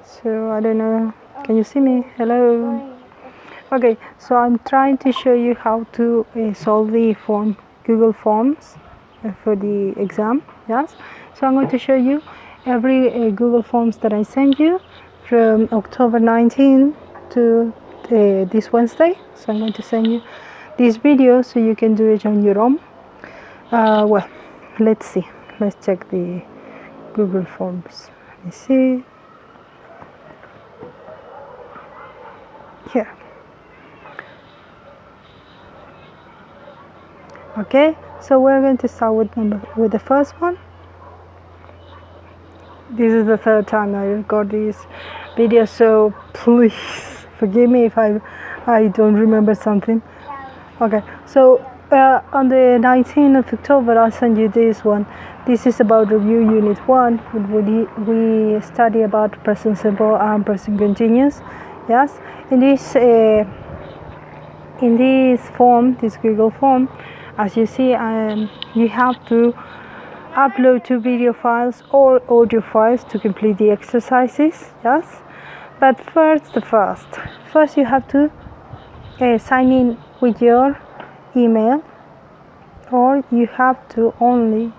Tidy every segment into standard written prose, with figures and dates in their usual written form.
So I don't know, can you see me? Hello. Okay, so I'm trying to show you how to solve the Google Forms for the exam. Yes, so I'm going to show you every Google Forms that I sent you from October 19 to this Wednesday. So I'm going to send you this video so you can do it on your own. Well, let's see. Let's check the Google Forms. Let me see. Here. Okay, so we're going to start with the first one. This is the third time I record this video, so please forgive me if I don't remember something. Okay, so on the 19th of October I'll send you this one. This is about review unit 1. We study about present simple and present continuous. Yes, in this form, this Google form, as you see, you have to upload 2 video files or audio files to complete the exercises. Yes, but first you have to sign in with your email, or you have to only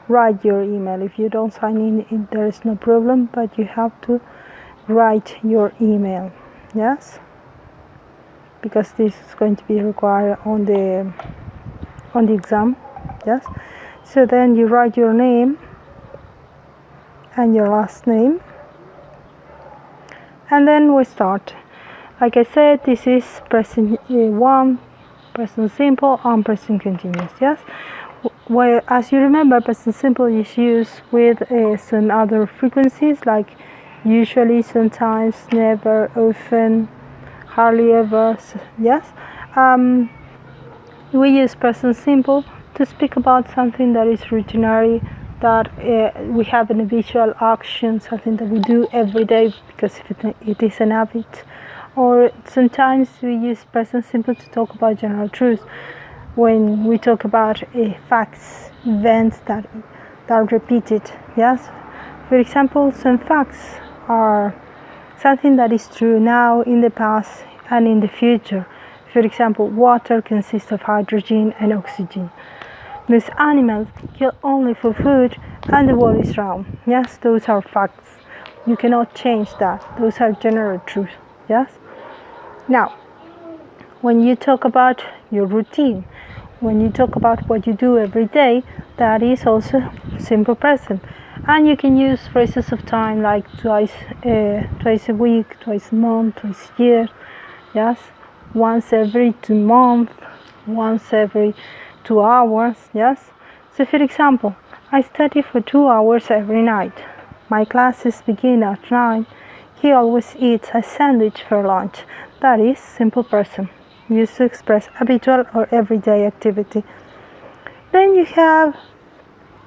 write your email. If you don't sign in, there is no problem, but you have to write your email. Yes, because this is going to be required on the exam. Yes, so then you write your name and your last name, and then we start. Like I said, this is present 1, present simple and present continuous. Yes, well, as you remember, present simple is used with some other frequencies like usually, sometimes, never, often, hardly ever. Yes, we use present simple to speak about something that is routinary, that we have an habitual action, something that we do every day because it is an habit. Or sometimes we use present simple to talk about general truths when we talk about facts, events that are repeated. Yes, for example, some facts are something that is true now, in the past, and in the future. For example, water consists of hydrogen and oxygen. Most animals kill only for food, and the world is round. Yes, those are facts. You cannot change that. Those are general truths. Yes. Now, when you talk about your routine, when you talk about what you do every day, that is also simple present. And you can use phrases of time like twice a week, twice a month, twice a year. Yes, once every 2 months, once every 2 hours. Yes. So for example, I study for 2 hours every night. My classes begin at 9. He always eats a sandwich for lunch. That is simple present, used to express habitual or everyday activity. Then you have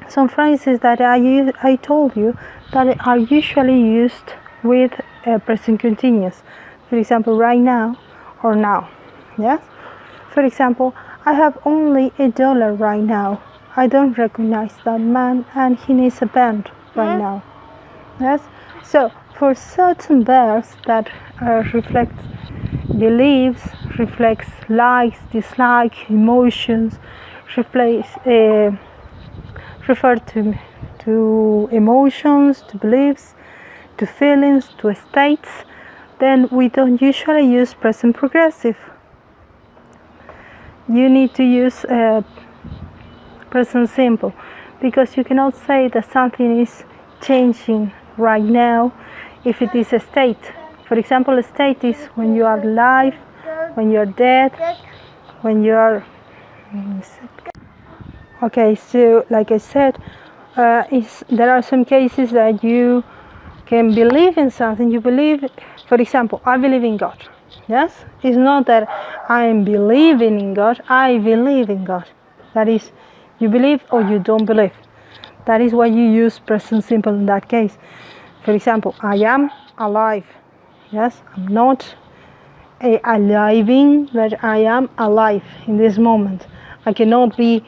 some phrases that I told you that are usually used with present continuous. For example, right now or now. Yes. For example, I have only $1 right now. I don't recognize that man, and he needs a pen right now. Yes. So for certain verbs that reflect beliefs, reflects likes, dislikes, emotions, refer to emotions, to beliefs, to feelings, to states, then we don't usually use present progressive. You need to use present simple, because you cannot say that something is changing right now if it is a state. For example, a state is when you are alive, when you are dead, when you are... Okay, so like I said, there are some cases that you can believe in something. You believe, for example, I believe in God. Yes, it's not that I am believing in God, I believe in God. That is, you believe or you don't believe. That is why you use present simple in that case. For example, I am alive. Yes, I'm not aliving, but I am alive in this moment. I cannot be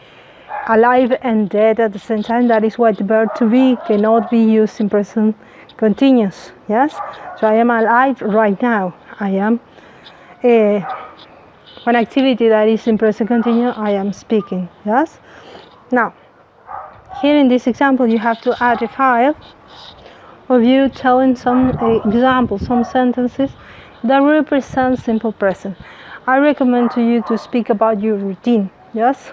alive and dead at the same time. That is why the verb to be cannot be used in present continuous. Yes, so I am alive right now. I am one activity that is in present continuous. I am speaking. Yes. Now, here in this example, you have to add a file of you telling some examples, some sentences that represent simple present. I recommend to you to speak about your routine. Yes.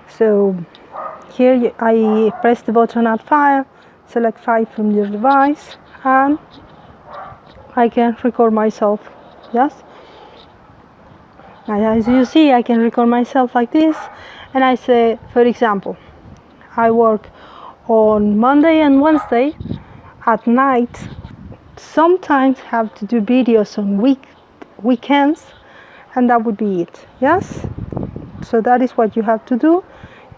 So here I press the button add file, select file from your device, and I can record myself. Yes. And as you see, I can record myself like this, and I say, for example, I work on Monday and Wednesday at night. Sometimes have to do videos on weekends, and that would be it. Yes. So that is what you have to do.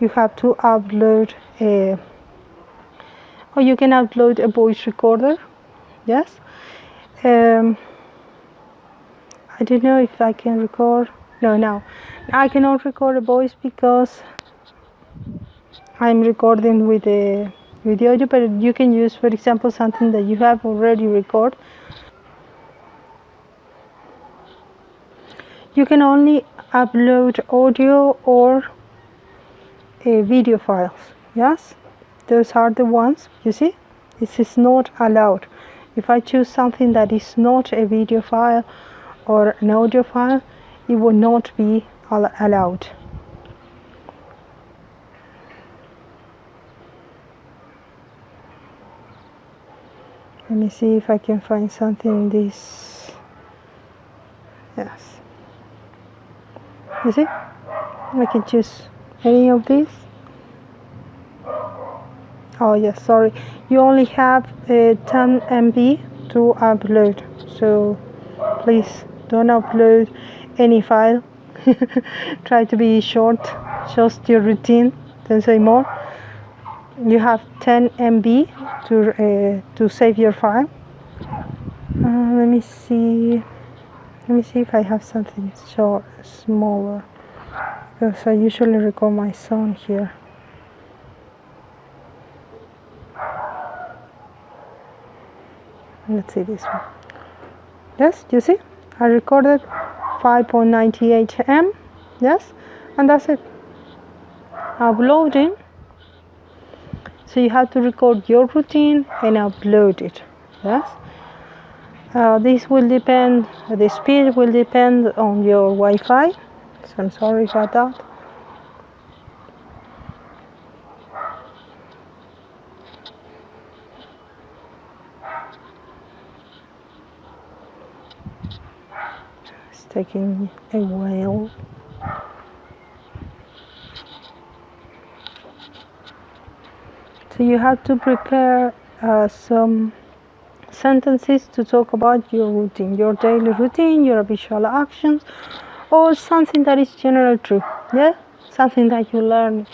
You have to upload or you can upload a voice recorder. Yes. I don't know if I can record. No, I cannot record a voice because I'm recording with the audio, but you can use, for example, something that you have already recorded. You can only upload audio or video files. Yes, those are the ones. You see, this is not allowed. If I choose something that is not a video file or an audio file, it will not be allowed. Let me see if I can find something in this. Yes, you see, I can choose any of these. Oh yes, sorry, you only have 10 MB to upload, so please don't upload any file. Try to be short, just your routine, don't say more. You have 10 MB to save your file. Let me see if I have something short, smaller, because I usually record my son here. Let's see this one. Yes, you see, I recorded 5.98 M. Yes, and that's it. Uploading. So you have to record your routine and upload it. Yes. This will depend. The speed will depend on your Wi-Fi. So I'm sorry about that. It's taking a while. So you have to prepare some sentences to talk about your routine, your daily routine, your habitual actions, or something that is generally true. Yeah, something that you learn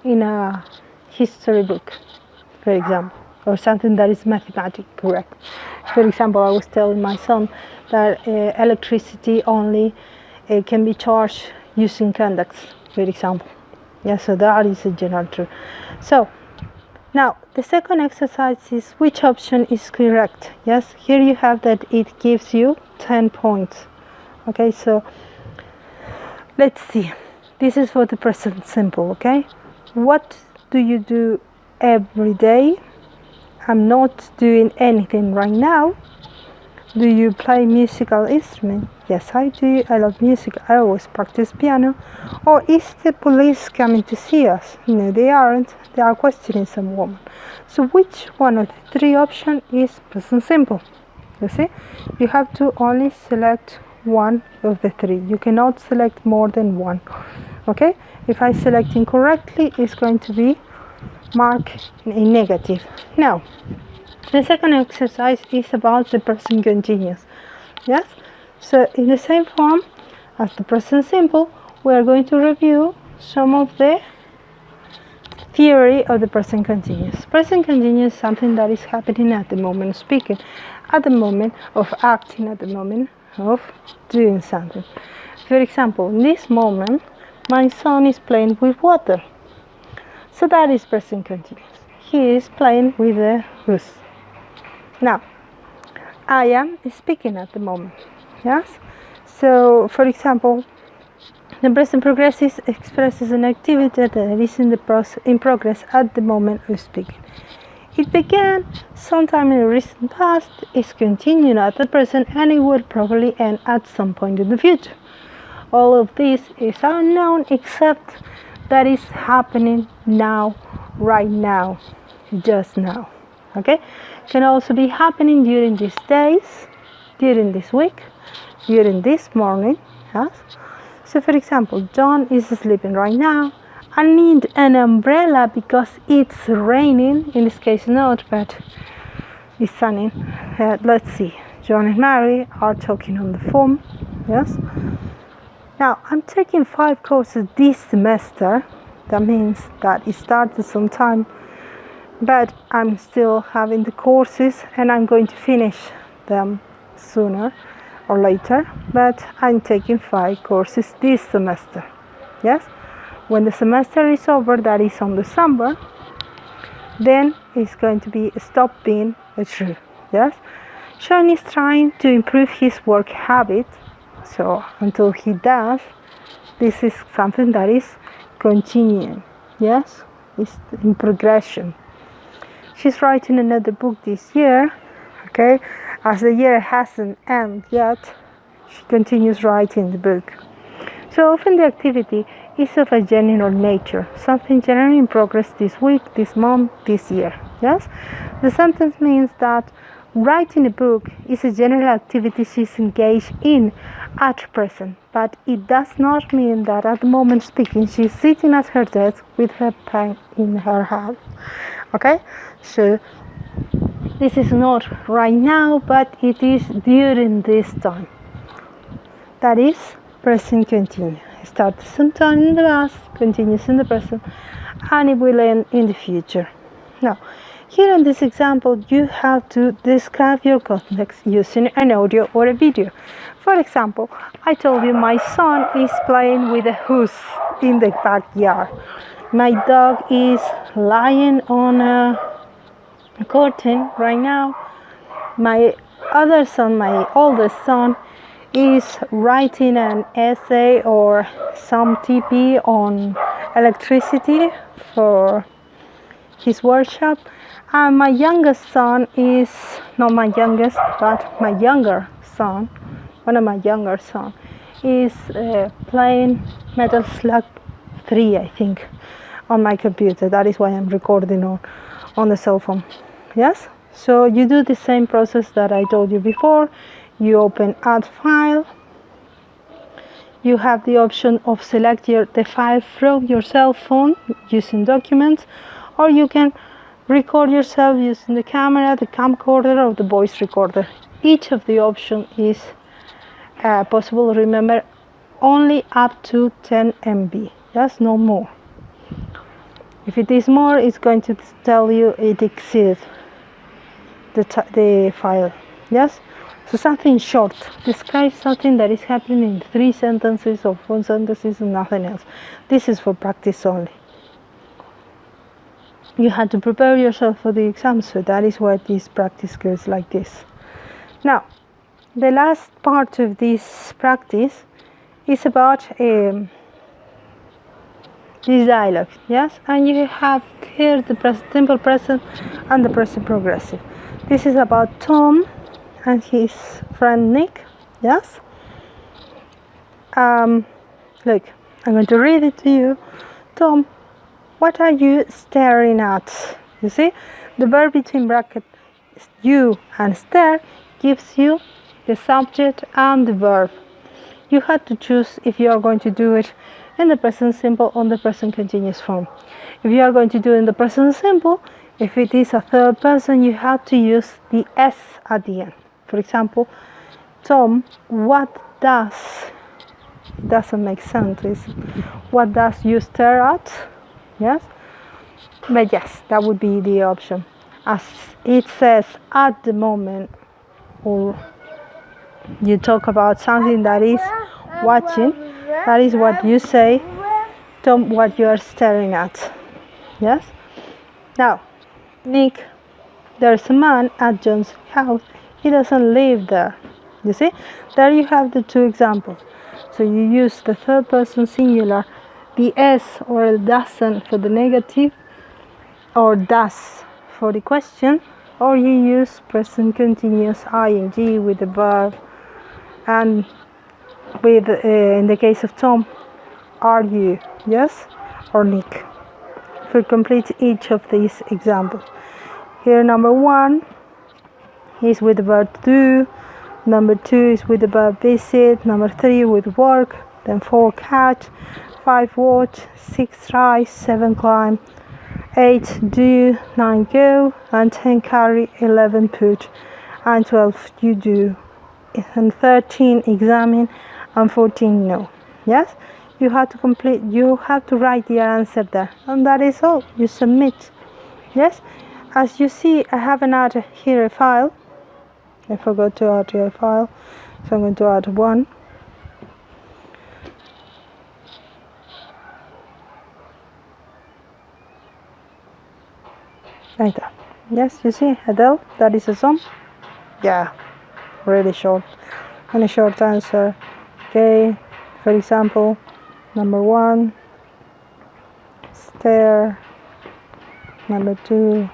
in a history book, for example, or something that is mathematically correct. For example, I was telling my son that electricity only can be charged using conducts, for example. Yeah, so that is a general truth. So now the second exercise is which option is correct. Yes, here you have that it gives you 10 points. Okay, so let's see. This is for the present simple. Okay, what do you do every day? I'm not doing anything right now. Do you play musical instrument? Yes, I do. I love music. I always practice piano. Or is the police coming to see us? No, they aren't. They are questioning some woman. So which one of the three options is present simple? You see, you have to only select one of the three. You cannot select more than one. Okay, if I select incorrectly, it's going to be marked a negative. Now, the second exercise is about the present continuous. Yes, so in the same form as the present simple, we are going to review some of the theory of the present continuous. Present continuous is something that is happening at the moment of speaking, at the moment of acting, at the moment of doing something. For example, in this moment, My son is playing with water. So that is present continuous. He is playing with the goose. Now, I am speaking at the moment. Yes? So, for example, the present progressive expresses an activity that is in progress at the moment of speaking. It began sometime in the recent past, is continuing at the present, and it will probably end at some point in the future. All of this is unknown, except that is happening now, right now, just now. Okay? Can also be happening during these days, during this week, during this morning. Yes? So, for example, John is sleeping right now. I need an umbrella because it's raining. In this case, not, but it's sunny. Let's see. John and Mary are talking on the phone. Yes. Now, I'm taking 5 courses this semester. That means that it started sometime, but I'm still having the courses, and I'm going to finish them sooner or later. But I'm taking 5 courses this semester. Yes. When the semester is over, that is on December, then it's going to be stop being a true. Yes? Sean is trying to improve his work habit, so until he does, this is something that is continuing. Yes? It's in progression. She's writing another book this year, okay? As the year hasn't ended yet, she continues writing the book. So often the activity is of a general nature, something generally in progress this week, this month, this year. Yes? The sentence means that writing a book is a general activity she's engaged in at present, but it does not mean that at the moment speaking she's sitting at her desk with her pen in her hand. Okay? So this is not right now, but it is during this time. That is present continuous. It starts sometime in the past, continues in the present, and it will end in the future. Now, here in this example, you have to describe your context using an audio or a video. For example, I told you my son is playing with a goose in the backyard. My dog is lying on a curtain right now. My other son, my oldest son, is writing an essay or some TP on electricity for his workshop. And my youngest son is, not my youngest, but my younger son, one of my younger son, is playing Metal Slug 3, I think, on my computer. That is why I'm recording on the cell phone. Yes? So you do the same process that I told you before. You open add file. You have the option of select the file from your cell phone using documents, or you can record yourself using the camera, the camcorder, or the voice recorder. Each of the options is possible. Remember, only up to 10 MB. Yes, no more. If it is more, it's going to tell you it exceeds the file. Yes. So something short. Describe something that is happening in 3 sentences or 4 sentences and nothing else. This is for practice only. You have to prepare yourself for the exam, so that is why this practice goes like this. Now, the last part of this practice is about this dialogue. Yes, and you have here the present simple present and the present progressive. This is about Tom and his friend Nick. Yes. Look, I'm going to read it to you. Tom, what are you staring at? You see, the verb between brackets you and stare gives you the subject and the verb. You have to choose if you are going to do it in the present simple or the present continuous form. If you are going to do it in the present simple, if it is a third person, you have to use the S at the end. For example, Tom, what does, it doesn't make sense, is what does you stare at? Yes? But yes, that would be the option. As it says at the moment, or you talk about something that is watching, that is what you say Tom what you are staring at. Yes? Now, Nick, there's a man at John's house. He doesn't live there. You see? There you have the two examples. So you use the third person singular, the S or doesn't for the negative, or does for the question, or you use present continuous ing with the verb, and with in the case of Tom, are you, yes, or Nick. For complete each of these examples. Here number 1 is with the verb do, number 2 is with the verb visit, number 3 with work, then 4 catch, 5 watch, 6 rise, 7 climb, 8 do, 9 go, and 10 carry, 11 put, and 12 you do, and 13 examine, and 14 no. Yes, you have to complete, you have to write the answer there, and that is all. You submit. Yes, as you see, I haven't added here a file. I forgot to add a file, so I'm going to add one. Like that. Yes, you see, Adele, that is a sum. Yeah, really short. And a short answer. Okay, for example, number 1, stare. Number 2,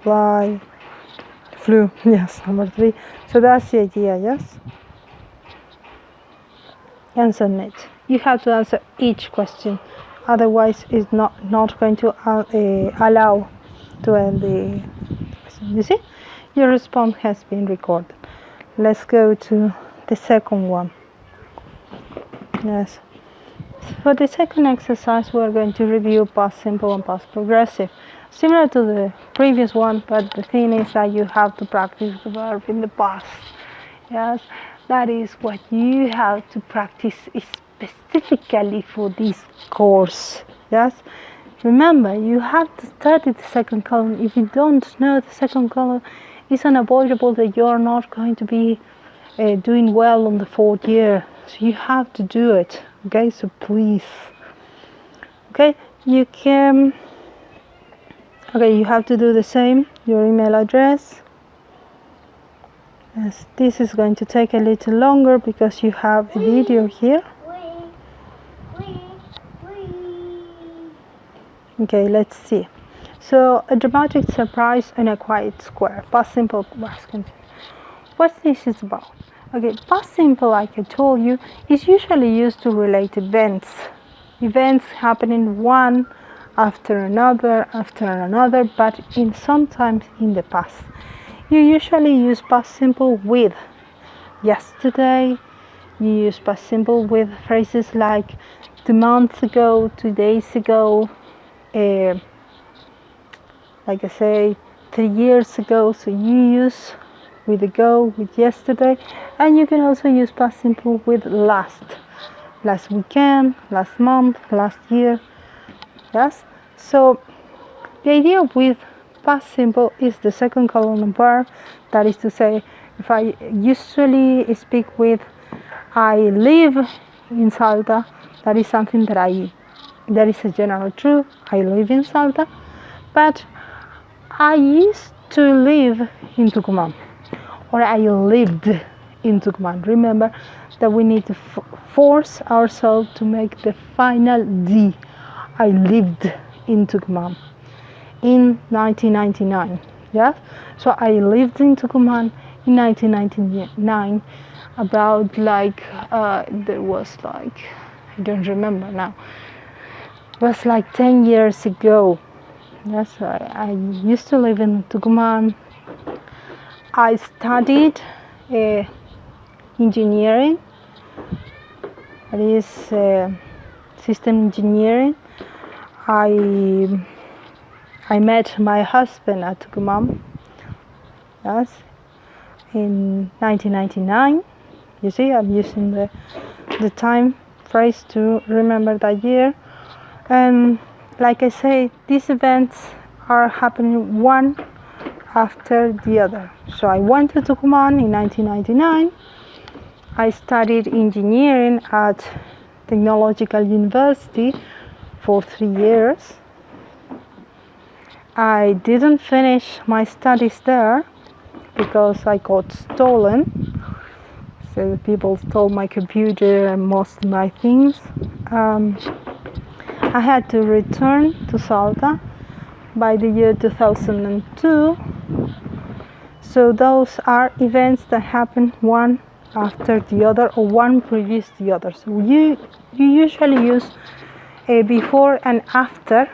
fly. Flew. Yes, number 3. So that's the idea, yes? And submit. You have to answer each question. Otherwise, it's not going to allow to end the question. You see? Your response has been recorded. Let's go to the second one. Yes. For the second exercise, we're going to review past simple and past progressive. Similar to the previous one, but the thing is that you have to practice the verb in the past. Yes, that is what you have to practice specifically for this course. Yes, remember, you have to study the second column. If you don't know the second column, it's unavoidable that you're not going to be doing well on the 4th year. So you have to do it. Okay, so please. Okay, you can. Okay, you have to do the same. Your email address. Yes, this is going to take a little longer because you have a video here. Okay, let's see. So, a dramatic surprise and a quiet square. Past simple, past continuous. What this is about? Okay, past simple, like I told you, is usually used to relate events. Events happening one after another, but sometimes in the past. You usually use past simple with yesterday. You use past simple with phrases like 2 months ago, 2 days ago, like I say, 3 years ago. So you use with ago, with yesterday, and you can also use past simple with last weekend, last month, last year. Yes, so the idea with past simple is the second column verb. That is to say, if I usually speak with I live in Salta, that is something that is a general truth. I live in Salta, but I used to live in Tucumán, or I lived in Tucumán. Remember that we need to force ourselves to make the final D. I lived in Tucumán in 1999. Yeah, so I lived in Tucumán in 1999. About there was I don't remember now. It was 10 years ago. Yes, I used to live in Tucumán. I studied engineering. That is system engineering. I met my husband at Tucumán. Yes, in 1999. You see, I'm using the time phrase to remember that year. And like I say, these events are happening one after the other. So I went to Tucumán in 1999. I studied engineering at Technological University for 3 years. I didn't finish my studies there because I got stolen. So people stole my computer and most of my things. I had to return to Salta by the year 2002. So those are events that happen one after the other or one previous the other. So you usually use a before and after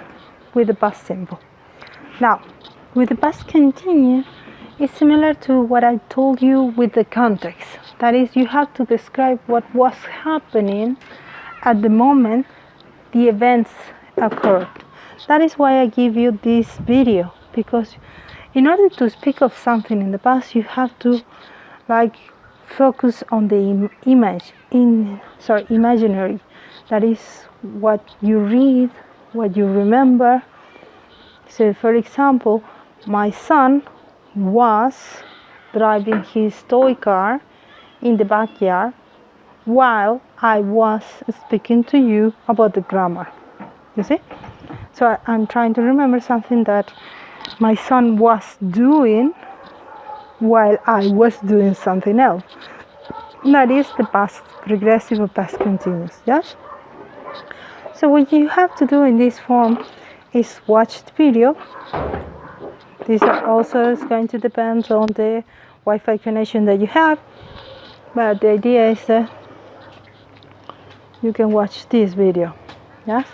with the past simple. Now, with the past continuous, it's similar to what I told you with the context. That is, you have to describe what was happening at the moment the events occurred. That is why I give you this video, because in order to speak of something in the past, you have to focus on the imaginary. That is what you read, what you remember. So, for example, my son was driving his toy car in the backyard while I was speaking to you about the grammar. You see? So I'm trying to remember something that my son was doing while I was doing something else. That is the past progressive or past continuous. Yes? So what you have to do in this form is watch the video. This also is going to depend on the Wi-Fi connection that you have, but the idea is that you can watch this video. Yes,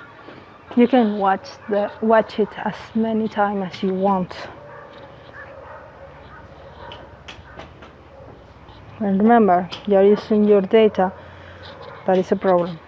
you can watch it as many times as you want. And remember, you're using your data. That is a problem.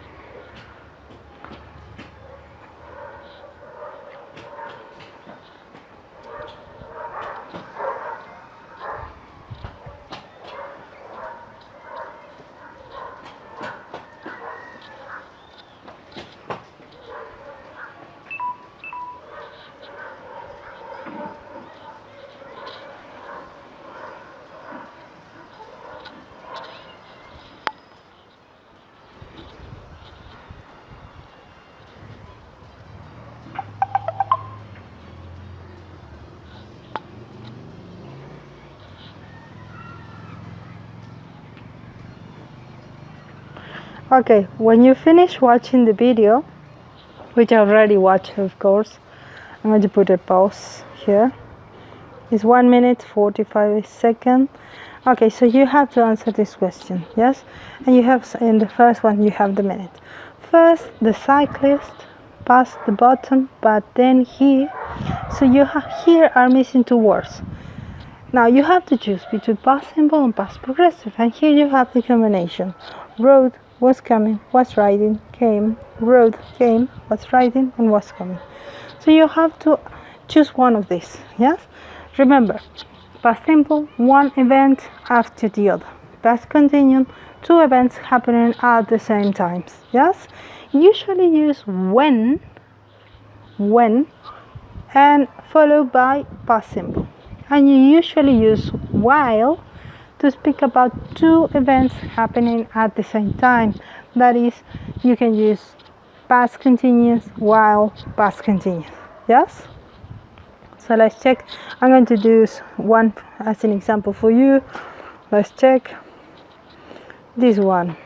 Okay, when you finish watching the video, which I already watched, of course, I'm going to put a pause here. It's 1 minute 45 seconds. Okay, so you have to answer this question, yes? And you have, in the first one, you have the minute. First, the cyclist passed the button, but then he. So here are missing 2 words. Now you have to choose between past simple and past progressive, and here you have the combination. Rode, was coming, was riding, came, rode, came, was riding, and was coming. So you have to choose one of these, yes? Remember, past simple, one event after the other. Past continuous, 2 events happening at the same time, yes? Usually use when, and followed by past simple. And you usually use while to speak about 2 events happening at the same time. That is, you can use past continuous while past continuous. Yes? So let's check. I'm going to do one as an example for you. Let's check this one.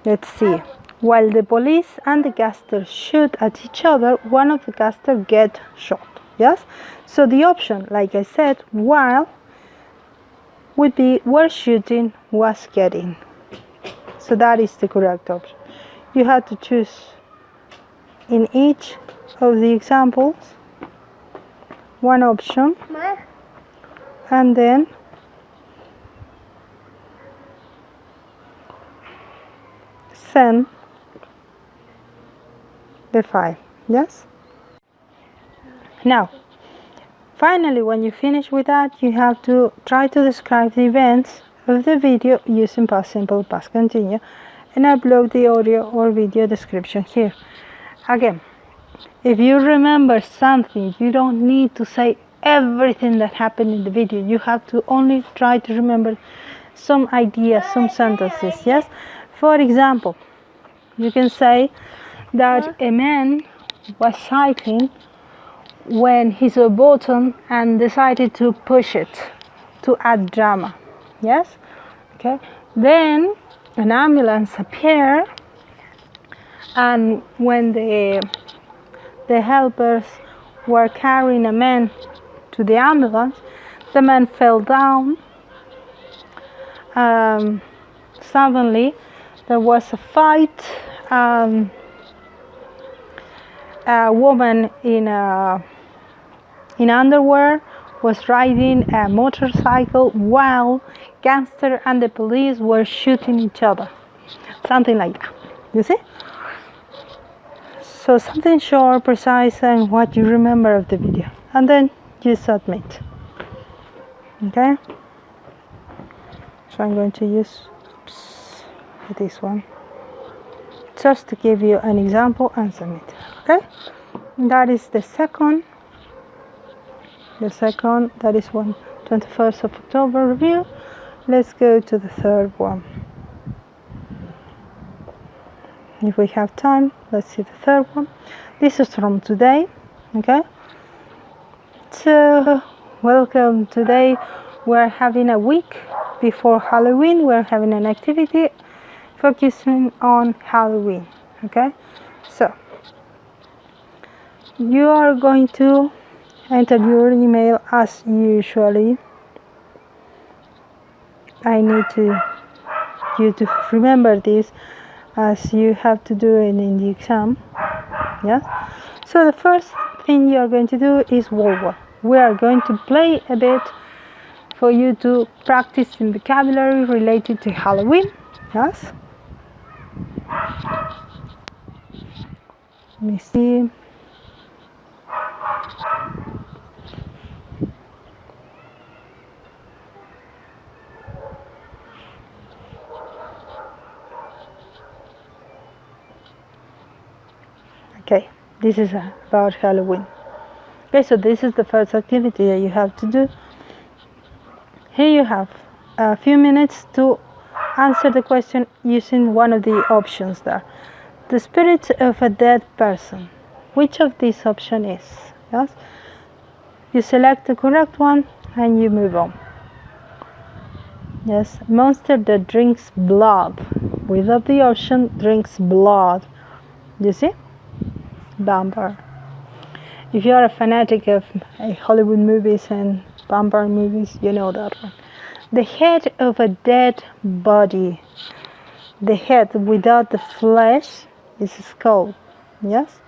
Let's see. While the police and the gangsters shoot at each other, one of the gangsters gets shot. Yes? So the option, like I said, while would be were shooting, was getting. So that is the correct option. You have to choose in each of the examples one option, and then send the file. Yes? Now, finally, when you finish with that, you have to try to describe the events of the video using past simple, past continuous, and upload the audio or video description here. Again, if you remember something, you don't need to say everything that happened in the video. You have to only try to remember some ideas, some sentences, yes? For example, you can say, that a man was cycling when he saw a button and decided to push it to add drama. Yes? Okay. Then an ambulance appeared, and when the helpers were carrying a man to the ambulance, the man fell down. Suddenly there was a fight. A woman in underwear was riding a motorcycle while gangster and the police were shooting each other. Something like that. You see? So something short, precise, and what you remember of the video. And then you submit. Okay? So I'm going to use this one just to give you an example and submit. Okay? That is the second. That is 21st of October review. Let's go to the third one. If we have time, let's see the third one. This is from today. Okay? So, welcome. Today we're having a week before Halloween. We're having an activity focusing on Halloween. Okay? So, you are going to enter your email as usually. I need you to remember this as you have to do it in the exam. Yes? So the first thing you are going to do is word wall. We are going to play a bit for you to practice in vocabulary related to Halloween. Yes? Let me see. Okay, this is about Halloween. Okay, so this is the first activity that you have to do. Here you have a few minutes to answer the question using one of the options there. The spirit of a dead person. Which of these options is? Yes? You select the correct one and you move on. Yes, monster that drinks blood. Without the option, drinks blood. You see? Vampire. If you are a fanatic of Hollywood movies and vampire movies, you know that one. The head of a dead body. The head without the flesh is a skull. Yes?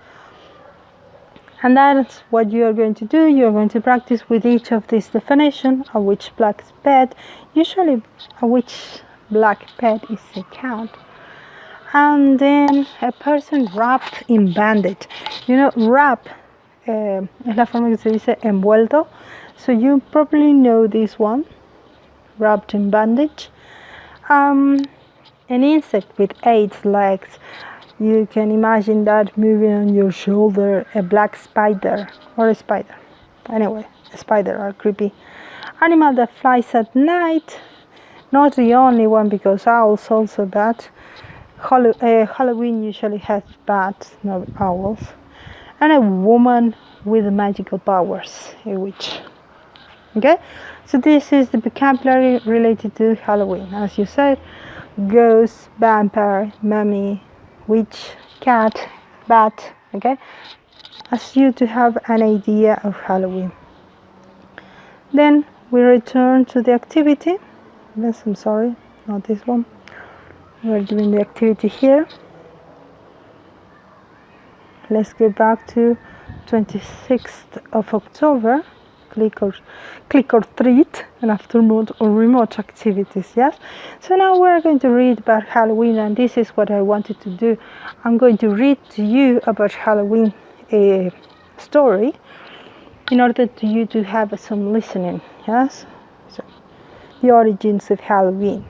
And that's what you are going to do. You are going to practice with each of these definitions. A witch black pet. Usually a witch black pet is a cat. And then a person wrapped in bandage. You know, wrap es la forma que se dice envuelto. So you probably know this one. Wrapped in bandage. An insect with 8 legs. You can imagine that moving on your shoulder. A black spider or a spider. Anyway, a spider are creepy. Animal that flies at night. Not the only one, because owls also bad. Halloween usually has bats, not owls. And a woman with magical powers, a witch. Okay, so this is the vocabulary related to Halloween. As you said, ghost, vampire, mummy, witch, cat, bat. Okay, as you to have an idea of Halloween. Then we return to the activity. Yes, I'm sorry, not this one. We're doing the activity here. Let's go back to 26th of October. Click or treat and afternoon or remote activities. Yes. So now we're going to read about Halloween, and this is what I wanted to do. I'm going to read to you about Halloween story in order to you to have some listening. Yes. So the origins of Halloween.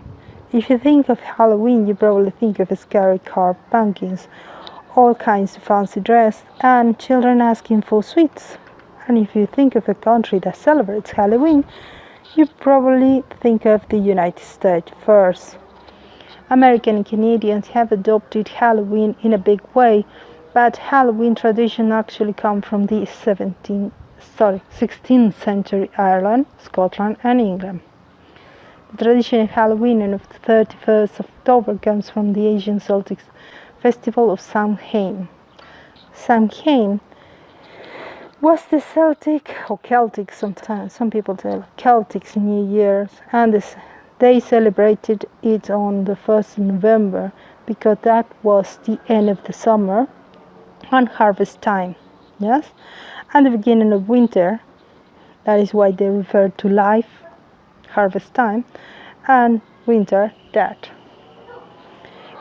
If you think of Halloween, you probably think of scary carved pumpkins, all kinds of fancy dress, and children asking for sweets. And if you think of a country that celebrates Halloween, you probably think of the United States first. American and Canadians have adopted Halloween in a big way. but Halloween tradition actually come from the 16th century Ireland, Scotland and England. The tradition of Halloween and of the 31st of October comes from the ancient Celtic festival of Samhain. Samhain was the Celtic sometimes, some people tell Celtic New Year's, and they celebrated it on the 1st of November because that was the end of the summer and harvest time, yes, and the beginning of winter. That is why they refer to life, harvest time, and winter, death.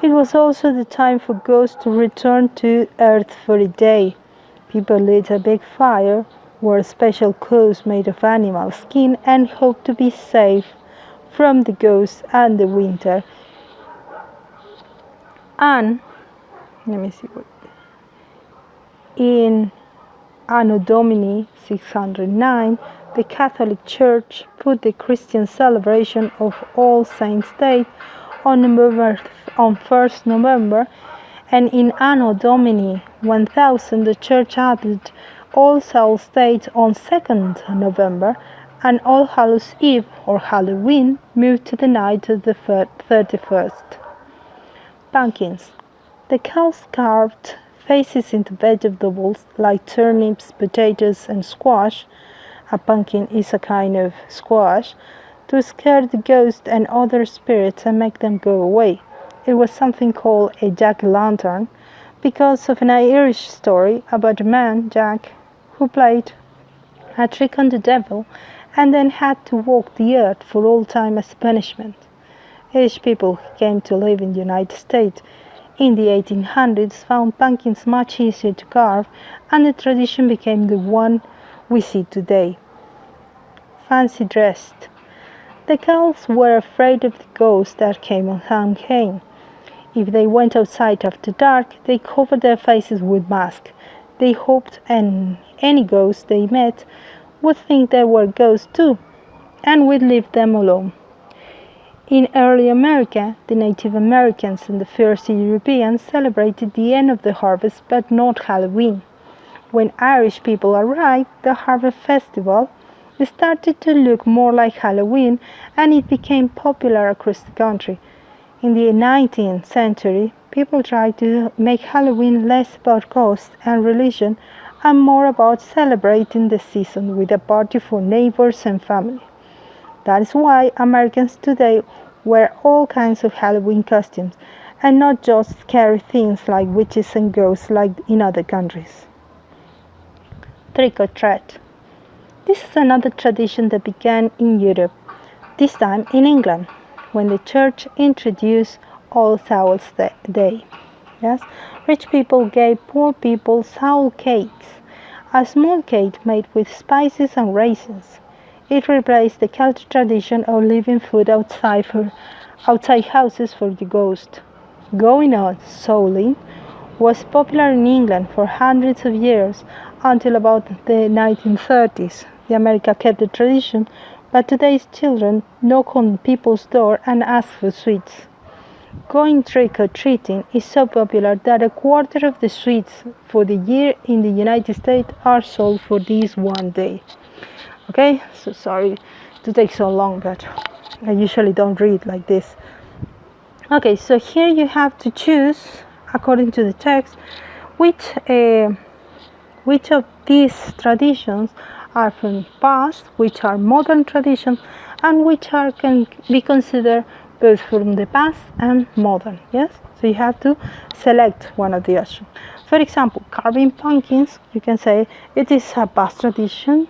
It was also the time for ghosts to return to earth for a day. People lit a big fire, wore special clothes made of animal skin, and hoped to be safe from the ghosts and the winter. And let me see what. In Anno Domini 609, the Catholic Church put the Christian celebration of All Saints' Day on 1st November, and in Anno Domini 1000 the Church added All Souls' Day on 2nd November, and All Hallows' Eve or Halloween moved to the night of the 31st. Pumpkins. The Celts carved faces into vegetables like turnips, potatoes, and squash. A pumpkin is a kind of squash, to scare the ghosts and other spirits and make them go away. It was something called a jack-o'-lantern because of an Irish story about a man, Jack, who played a trick on the devil and then had to walk the earth for all time as punishment. Irish people who came to live in the United States in the 1800s found pumpkins much easier to carve, and the tradition became the one we see today. Fancy dressed. The Celts were afraid of the ghosts that came on Samhain. If they went outside after dark, they covered their faces with masks. They hoped any ghost they met would think they were ghosts too, and would leave them alone. In early America, the Native Americans and the first Europeans celebrated the end of the harvest, but not Halloween. When Irish people arrived, the harvest festival started to look more like Halloween, and it became popular across the country. In the 19th century, people tried to make Halloween less about ghosts and religion and more about celebrating the season with a party for neighbors and family. That is why Americans today wear all kinds of Halloween costumes and not just scary things like witches and ghosts like in other countries. Trick or treat. This is another tradition that began in Europe, this time in England, when the church introduced All Souls' Day. Yes? Rich people gave poor people soul cakes, a small cake made with spices and raisins. It replaced the Celtic tradition of leaving food outside houses for the ghost. Going out souling was popular in England for hundreds of years until about the 1930s. The America kept the tradition, but today's children knock on people's door and ask for sweets. Going trick-or-treating is so popular that a quarter of the sweets for the year in the United States are sold for this one day. Okay, so sorry to take so long, but I usually don't read like this. Okay, so here you have to choose, according to the text, which of these traditions are from past, which are modern traditions, and which can be considered both from the past and modern. Yes, so you have to select one of the options. For example, carving pumpkins, you can say it is a past tradition.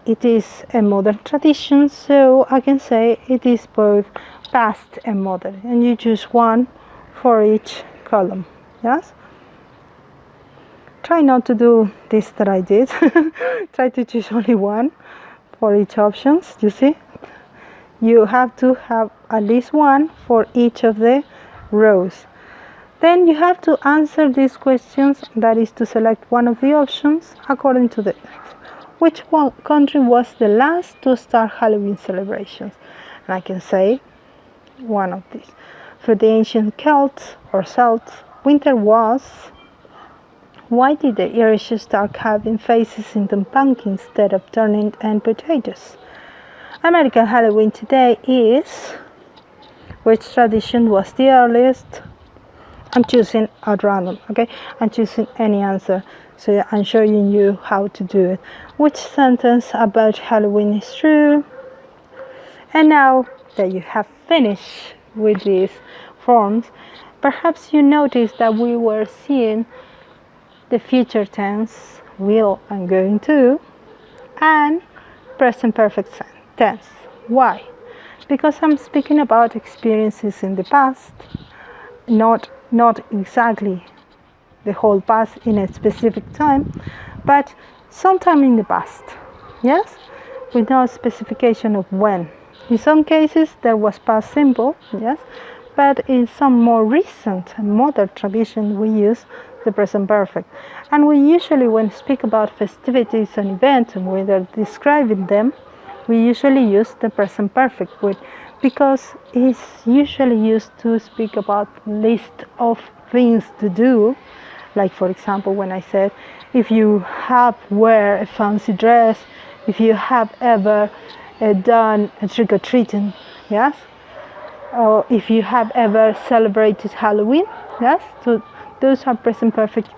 It is a modern tradition, so I can say it is both past and modern, and you choose one for each column. Yes? Try not to do this that I did. Try to choose only one for each options. You see? You have to have at least one for each of the rows. Then you have to answer these questions, that is to select one of the options according to the text. Which country was the last to start Halloween celebrations? And I can say one of these. For the ancient Celts or Celts, winter was Why did the Irish start carving faces into pumpkins instead of turning and potatoes? American Halloween today is... Which tradition was the earliest? I'm choosing at random, okay? I'm choosing any answer. So I'm showing you how to do it. Which sentence about Halloween is true? And now that you have finished with these forms, perhaps you noticed that we were seeing the future tense, will and going to, and present perfect tense. Why? Because I'm speaking about experiences in the past, not exactly the whole past in a specific time, but sometime in the past, yes, with no specification of when. In some cases there was past simple, yes, but in some more recent and modern tradition we use the present perfect. And we usually, when we speak about festivities and events and when we're describing them, we usually use the present perfect because it's usually used to speak about list of things to do. Like for example, when I said, if you have wear a fancy dress, if you have ever done a trick-or-treating, yes, or if you have ever celebrated Halloween, yes, so those are present perfect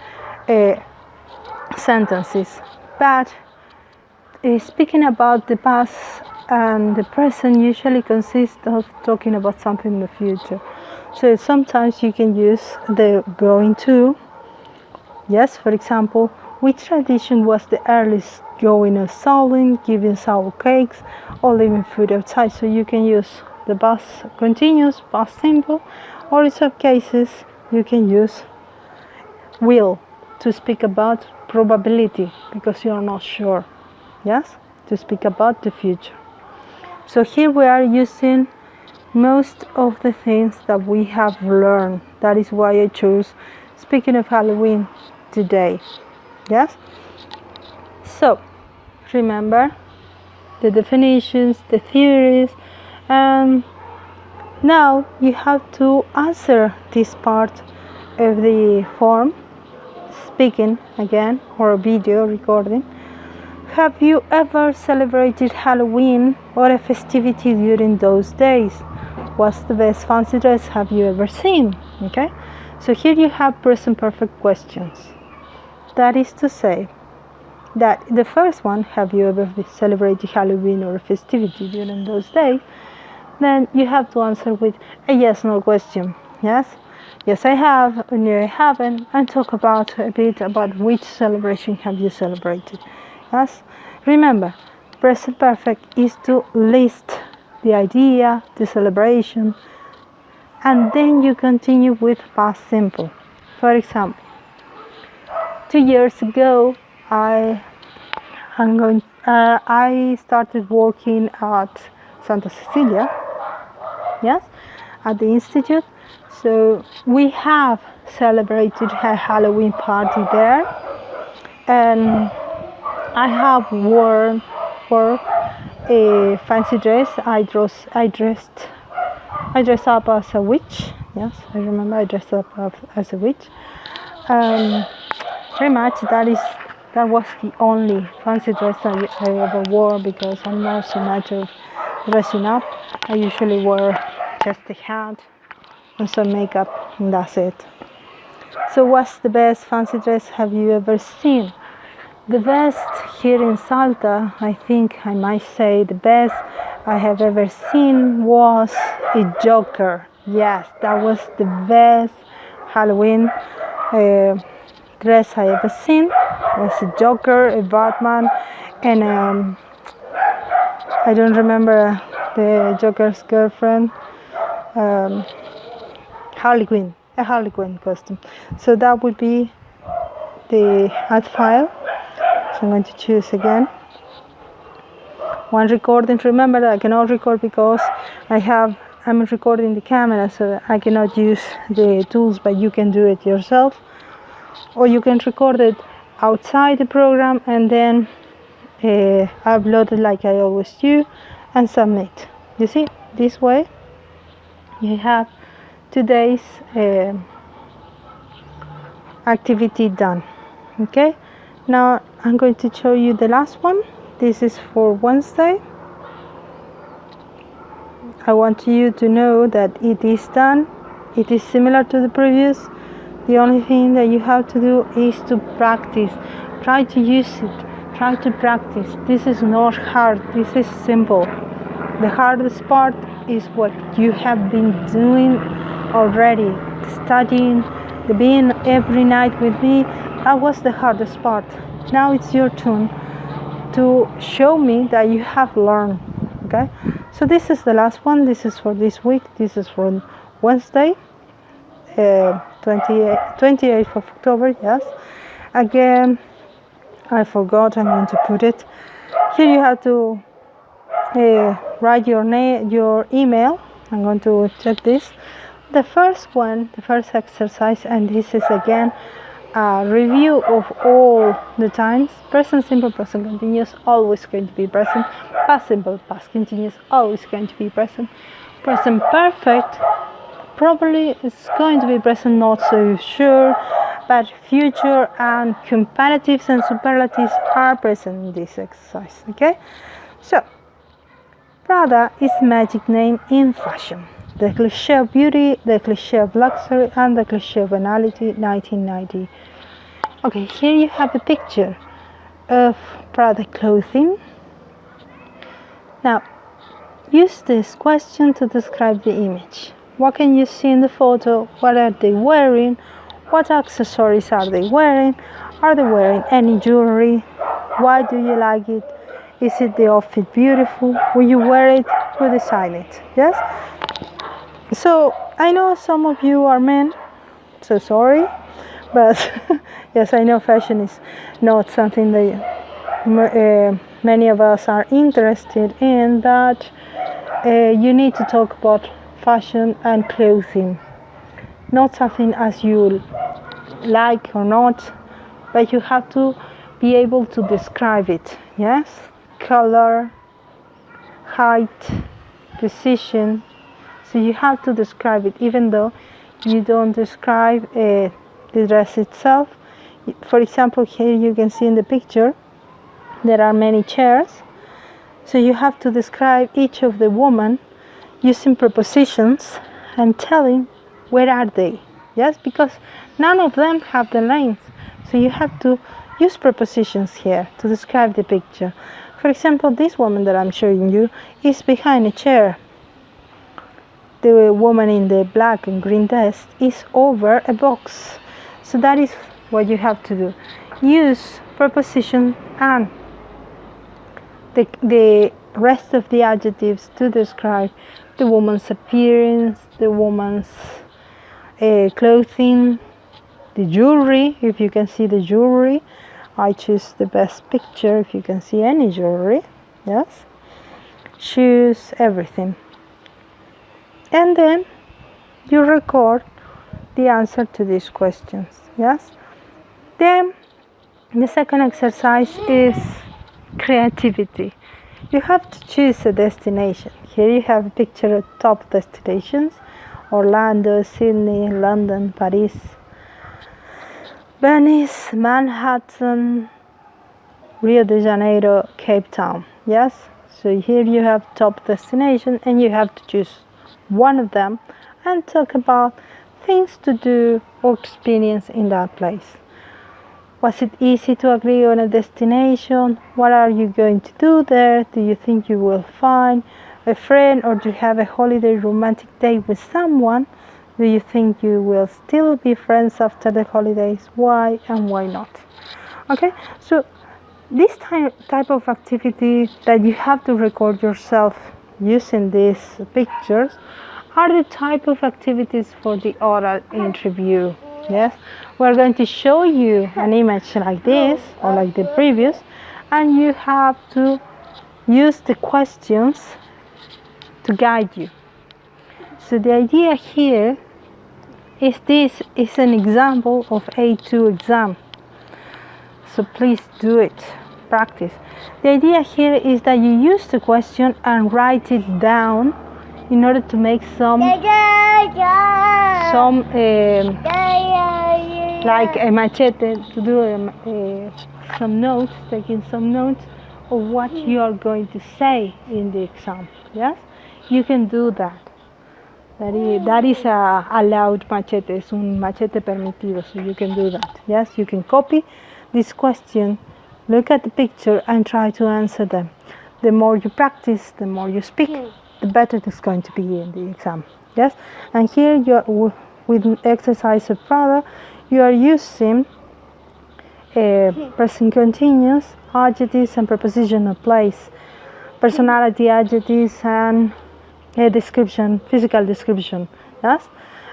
sentences. But speaking about the past and the present usually consists of talking about something in the future. So sometimes you can use the going to. Yes, for example, which tradition was the earliest going of selling, giving sour cakes, or leaving food outside? So you can use the past continuous, past simple, or in some cases you can use will to speak about probability because you're not sure. Yes, to speak about the future. So here we are using most of the things that we have learned. That is why I chose speaking of Halloween today. Yes? So, remember the definitions, the theories, and now you have to answer this part of the form, speaking again, or a video recording. Have you ever celebrated Halloween or a festivity during those days? What's the best fancy dress have you ever seen? Okay, so here you have present perfect questions. That is to say that the first one, have you ever celebrated Halloween or a festivity during those days? Then you have to answer with a yes/no question. Yes, yes I have, or no I haven't, and talk about a bit about which celebration have you celebrated. Yes, remember, present perfect is to list the idea, the celebration, and then you continue with past simple. For example, 2 years ago, I started working at Santa Cecilia, yes, at the institute. So we have celebrated a Halloween party there, and I have worn a fancy dress. I dressed up as a witch. Yes, I remember I dressed up as a witch. Pretty much that was the only fancy dress I ever wore because I'm not so much of dressing up. I usually wear just a hat and some makeup, and that's it. So what's the best fancy dress have you ever seen? The best here in Salta, I think I might say the best I have ever seen was a Joker. Yes, that was the best Halloween dress I ever seen. It was a Joker, a Batman, and I don't remember the Joker's girlfriend, Harley Quinn, a Harley Quinn costume. So that would be the add file. So I'm going to choose again one recording. Remember that I cannot record because I'm recording the camera, so I cannot use the tools, but you can do it yourself, or you can record it outside the program and then upload it like I always do and submit. You see, this way you have today's activity done. Okay, now I'm going to show you the last one. This is for Wednesday. I want you to know that it is done. It is similar to the previous. The only thing that you have to do is to practice. Try to use it. Try to practice. This is not hard. This is simple. The hardest part is what you have been doing already. Studying, being every night with me. That was the hardest part. Now it's your turn to show me that you have learned. Okay? So this is the last one. This is for this week. This is for Wednesday. 28th of October, yes. Again, I forgot, I'm going to put it. Here you have to write your name, your email. I'm going to check this. The first one, the first exercise, and this is again a review of all the times. Present simple, present continuous, always going to be present. Past simple, past continuous, always going to be present. Present perfect, probably it's going to be present, not so sure, but future and comparatives and superlatives are present in this exercise. Okay, so Prada is a magic name in fashion. The cliché of beauty, the cliché of luxury, and the cliché of banality, 1990. Okay, here you have a picture of Prada clothing. Now, use this question to describe the image. What can you see in the photo? What are they wearing? What accessories are they wearing? Are they wearing any jewelry? Why do you like it? Is it the outfit beautiful? Will you wear it? Who designed it? Yes? So, I know some of you are men, so sorry, but yes, I know fashion is not something that many of us are interested in, but you need to talk about fashion and clothing, not something as you like or not, but you have to be able to describe it. Yes, color, height, precision. So you have to describe it, even though you don't describe the dress itself. For example, here you can see in the picture there are many chairs, so you have to describe each of the women using prepositions and telling where are they. Yes, because none of them have the names, so you have to use prepositions here to describe the picture. For example, this woman that I'm showing you is behind a chair. The woman in the black and green dress is over a box. So that is what you have to do. Use preposition and the rest of the adjectives to describe the woman's appearance, the woman's clothing, the jewelry, if you can see the jewelry. I choose the best picture if you can see any jewelry. Yes. Shoes, everything. And then you record the answer to these questions. Yes. Then the second exercise is creativity. You have to choose a destination. Here you have a picture of top destinations: Orlando, Sydney, London, Paris, Venice, Manhattan, Rio de Janeiro, Cape Town. Yes. So here you have top destination, and you have to choose one of them and talk about things to do or experience in that place. Was it easy to agree on a destination? What are you going to do there? Do you think you will find a friend, or do you have a holiday romantic date with someone? Do you think you will still be friends after the holidays? Why and why not? Okay, so this type of activity that you have to record yourself using these pictures are the type of activities for the oral interview. Yes, we're going to show you an image like this or like the previous, and you have to use the questions to guide you. So the idea here is this is an example of A2 exam. So please do it, practice. The idea here is that you use the question and write it down in order to make some some like a machete to do some notes, taking some notes of what you are going to say in the exam. Yes, you can do that. That is allowed machete. Es un machete permitido, so you can do that. Yes, you can copy this question, look at the picture, and try to answer them. The more you practice, the more you speak, the better it's going to be in the exam. Yes, and here you with exercise of Prada, you are using present continuous, adjectives, and prepositional place, personality adjectives, and description, physical description. Yes,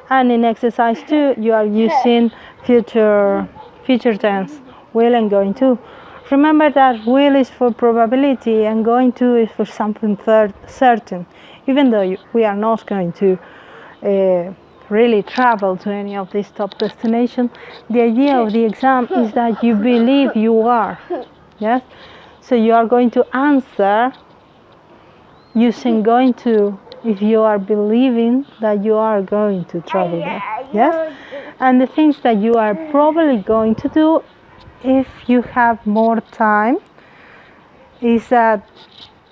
and in exercise 2, you are using future tense, will and going to. Remember that will is for probability and going to is for something certain. Even though we are not going to really travel to any of these top destinations, the idea of the exam is that you believe you are. Yes, so you are going to answer using going to if you are believing that you are going to travel there. Yes, and the things that you are probably going to do if you have more time is that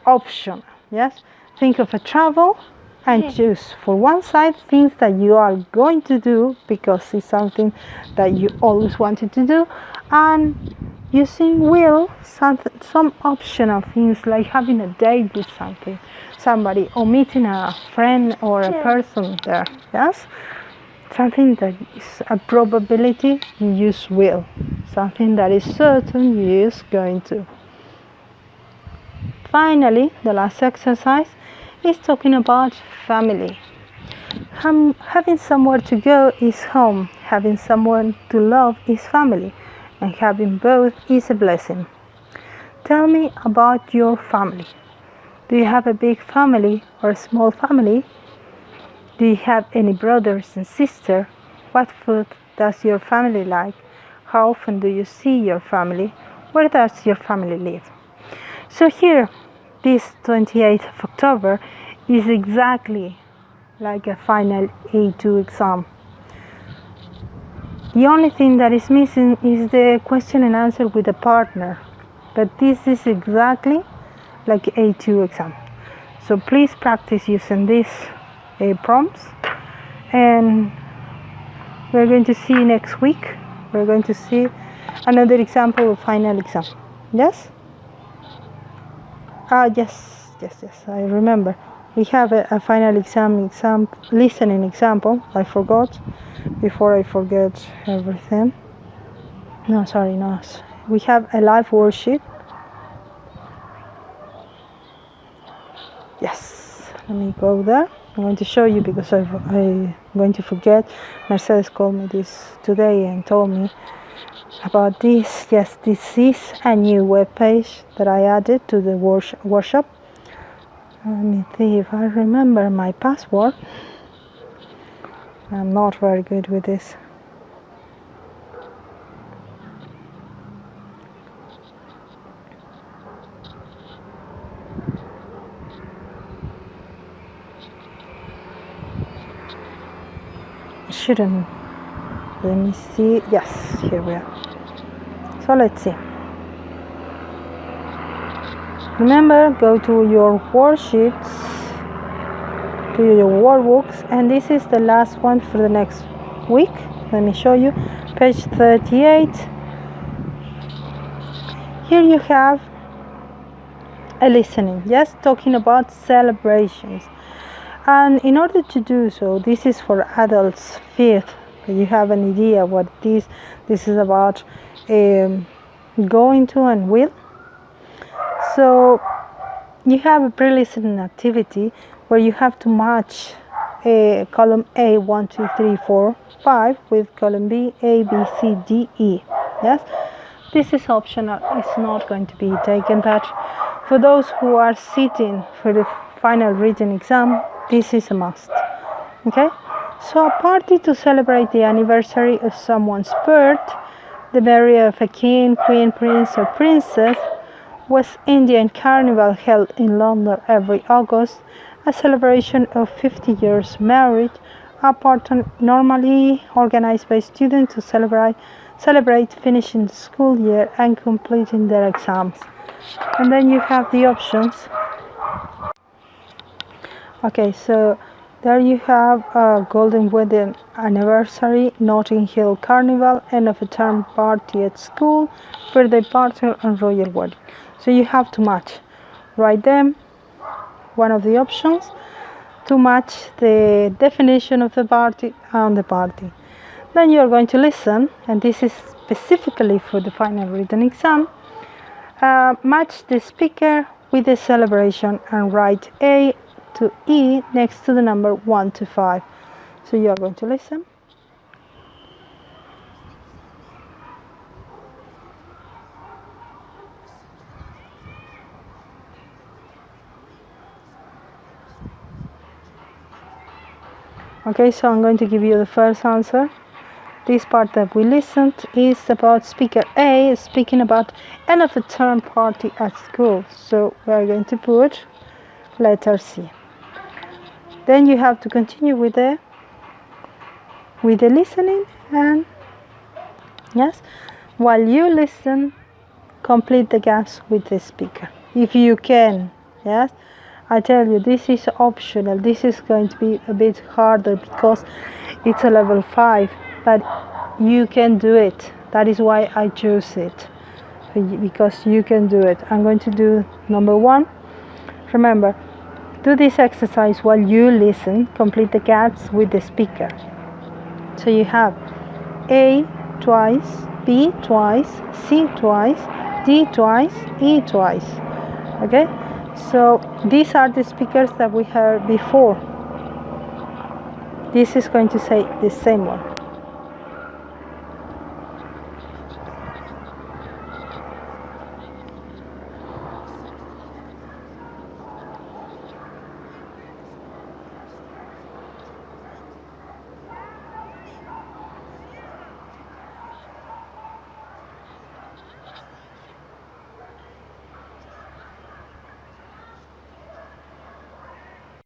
option. Yes, think of a travel and choose for one side things that you are going to do because it's something that you always wanted to do, and using will some optional things like having a date with somebody or meeting a friend or a person there. Yes, something that is a probability, you use will. Something that is certain, you use going to. Finally, the last exercise is talking about family. Having somewhere to go is home, having someone to love is family, and having both is a blessing. Tell me about your family. Do you have a big family or a small family? Do you have any brothers and sisters? What food does your family like? How often do you see your family? Where does your family live? So here, this 28th of October is exactly like a final A2 exam. The only thing that is missing is the question and answer with a partner. But this is exactly like A2 exam. So please practice using these prompts. And we're going to see next week. We're going to see another example of final exam. Yes? Yes, I remember. We have a final exam listening example. I forgot before I forget everything. No. We have a live worksheet. Yes, let me go there. I'm going to show you because I'm going to forget. Mercedes called me this today and told me about this. Yes, this is a new web page that I added to the workshop. Let me see if I remember my password. I'm not very good with this. Shouldn't. Let me see. Yes, here we are. So let's see. Remember, go to your worksheets, to your workbooks, and this is the last one for the next week. Let me show you. Page 38. Here you have a listening, yes, talking about celebrations. And in order to do so, this is for adults, fifth. You have an idea what this is about going to and will. So you have a pre-listening activity where you have to match column A 1, 2, 3, 4, 5 with column B, A, B, C, D, E. Yes, this is optional. It's not going to be taken. But for those who are sitting for the final written exam, this is a must. Okay. So a party to celebrate the anniversary of someone's birth, the marriage of a king, queen, prince, or princess. West Indian Carnival held in London every August, a celebration of 50 years marriage, a party normally organized by students to celebrate finishing the school year and completing their exams. And then you have the options. Okay, so there you have a Golden Wedding Anniversary, Notting Hill Carnival, end of a term party at school, birthday party, and royal wedding. So you have to match. Write them, one of the options, to match the definition of the party and the party. Then you are going to listen, and this is specifically for the final written exam. Match the speaker with the celebration and write A to E next to the number 1 to 5. So you are going to listen. Okay, so I'm going to give you the first answer. This part that we listened is about speaker A speaking about end of a term party at school. So we are going to put letter C. Then you have to continue with the listening, and yes, while you listen, complete the gaps with the speaker if you can. Yes, I tell you, this is optional. This is going to be a bit harder because it's a level 5, but you can do it. That is why I chose it, because you can do it. I'm going to do number 1. Remember, do this exercise while you listen. Complete the gaps with the speaker. So you have A twice, B twice, C twice, D twice, E twice. Okay, so these are the speakers that we heard before. This is going to say the same one.